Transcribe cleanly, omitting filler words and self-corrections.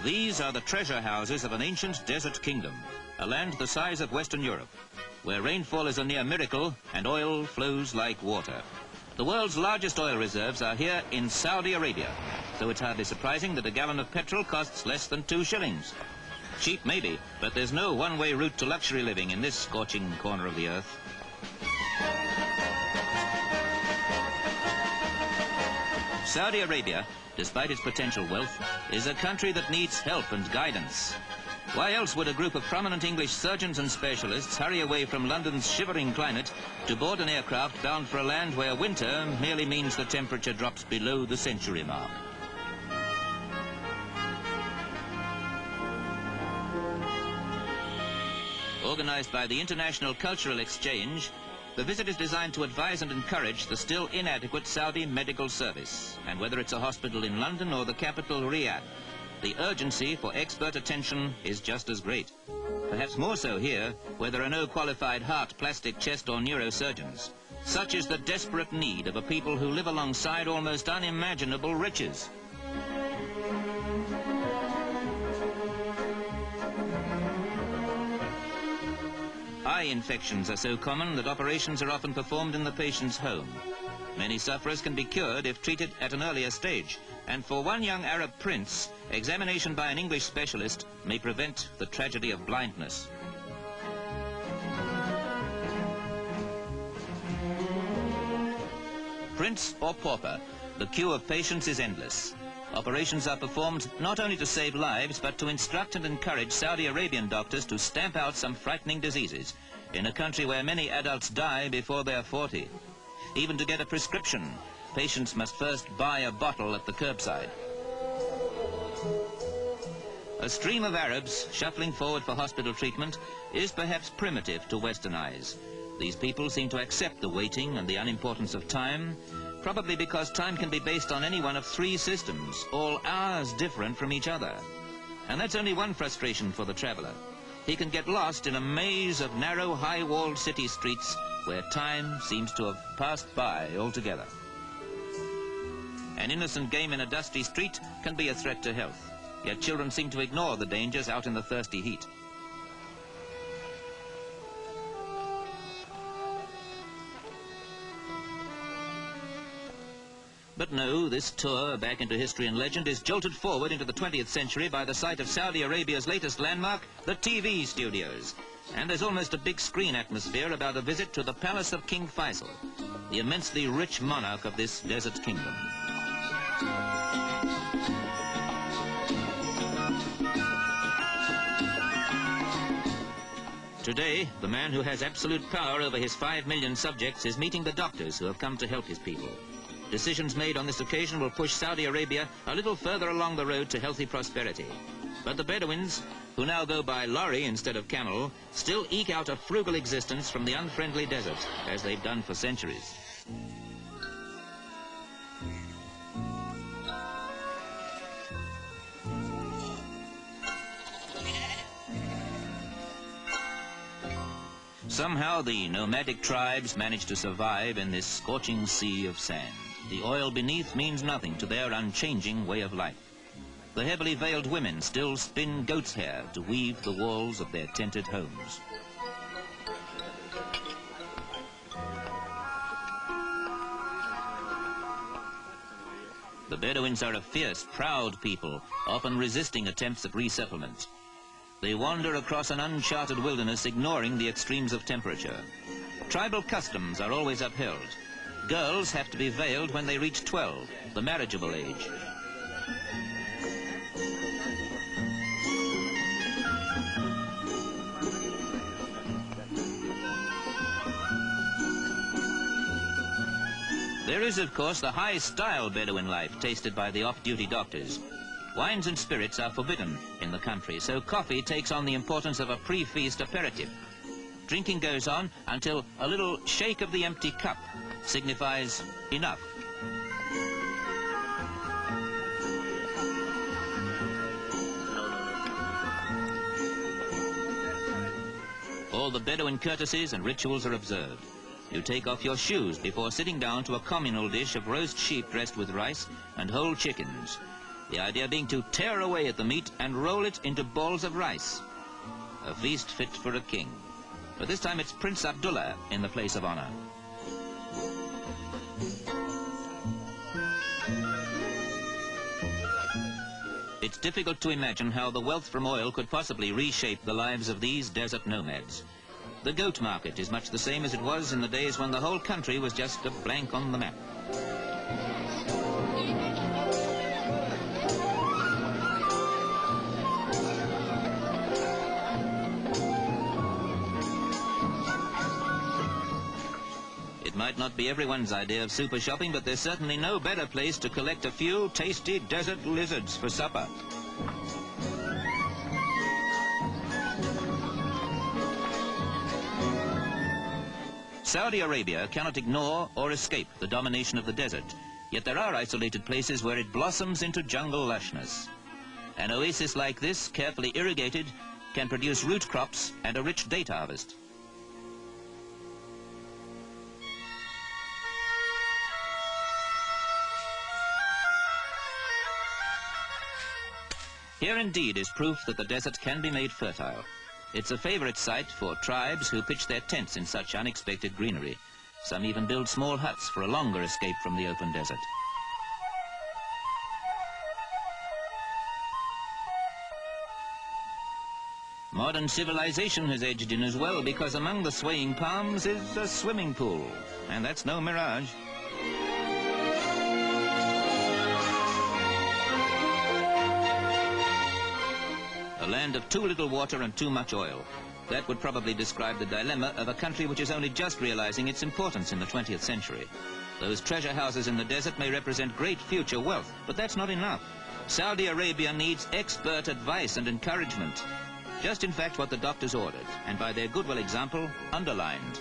These are the treasure houses of an ancient desert kingdom, a land the size of Western Europe, where rainfall is a near miracle and oil flows like water. The world's largest oil reserves are here in Saudi Arabia, so it's hardly surprising that a gallon of petrol costs less than 2 shillings. Cheap maybe, but there's no one-way route to luxury living in this scorching corner of the earth. Saudi Arabia, despite its potential wealth, is a country that needs help and guidance. Why else would a group of prominent English surgeons and specialists hurry away from London's shivering climate to board an aircraft bound for a land where winter merely means the temperature drops below the century mark? Organized by the International Cultural Exchange, the visit is designed to advise and encourage the still inadequate Saudi medical service, and whether it's a hospital in London or the capital Riyadh, the urgency for expert attention is just as great. Perhaps more so here, where there are no qualified heart, plastic, chest or neurosurgeons. Such is the desperate need of a people who live alongside almost unimaginable riches. Eye infections are so common that operations are often performed in the patient's home. Many sufferers can be cured if treated at an earlier stage, and for one young Arab prince, examination by an English specialist may prevent the tragedy of blindness. Prince or pauper, the queue of patients is endless. Operations are performed not only to save lives, but to instruct and encourage Saudi Arabian doctors to stamp out some frightening diseases in a country where many adults die before they're 40. Even to get a prescription, patients must first buy a bottle at the curbside. A stream of Arabs shuffling forward for hospital treatment is perhaps primitive to Western eyes. These people seem to accept the waiting and the unimportance of time, probably because time can be based on any one of 3 systems, all hours different from each other. And that's only one frustration for the traveler. He can get lost in a maze of narrow, high-walled city streets where time seems to have passed by altogether. An innocent game in a dusty street can be a threat to health, yet children seem to ignore the dangers out in the thirsty heat. But no, this tour back into history and legend is jolted forward into the 20th century by the sight of Saudi Arabia's latest landmark, the TV studios. And there's almost a big screen atmosphere about a visit to the palace of King Faisal, the immensely rich monarch of this desert kingdom. Today, the man who has absolute power over his 5 million subjects is meeting the doctors who have come to help his people. Decisions made on this occasion will push Saudi Arabia a little further along the road to healthy prosperity. But the Bedouins, who now go by lorry instead of camel, still eke out a frugal existence from the unfriendly desert, as they've done for centuries. Somehow the nomadic tribes manage to survive in this scorching sea of sand. The oil beneath means nothing to their unchanging way of life. The heavily veiled women still spin goat's hair to weave the walls of their tented homes. The Bedouins are a fierce, proud people, often resisting attempts at resettlement. They wander across an uncharted wilderness, ignoring the extremes of temperature. Tribal customs are always upheld. Girls have to be veiled when they reach 12, the marriageable age. There is, of course, the high-style Bedouin life tasted by the off-duty doctors. Wines and spirits are forbidden in the country, so coffee takes on the importance of a pre-feast aperitif. Drinking goes on until a little shake of the empty cup signifies enough. All the Bedouin courtesies and rituals are observed. You take off your shoes before sitting down to a communal dish of roast sheep dressed with rice and whole chickens. the idea being to tear away at the meat and roll it into balls of rice. A feast fit for a king. But this time it's Prince Abdullah in the place of honor. It's difficult to imagine how the wealth from oil could possibly reshape the lives of these desert nomads. The goat market is much the same as it was in the days when the whole country was just a blank on the map. It might not be everyone's idea of super shopping, but there's certainly no better place to collect a few tasty desert lizards for supper. Saudi Arabia cannot ignore or escape the domination of the desert, yet there are isolated places where it blossoms into jungle lushness. An oasis like this, carefully irrigated, can produce root crops and a rich date harvest. Here indeed is proof that the desert can be made fertile. It's a favorite site for tribes who pitch their tents in such unexpected greenery. Some even build small huts for a longer escape from the open desert. Modern civilization has edged in as well, because among the swaying palms is a swimming pool. And that's no mirage. A land of too little water and too much oil. That would probably describe the dilemma of a country which is only just realizing its importance in the 20th century. Those treasure houses in the desert may represent great future wealth, but that's not enough. Saudi Arabia needs expert advice and encouragement. Just in fact what the doctors ordered, and by their goodwill example, underlined.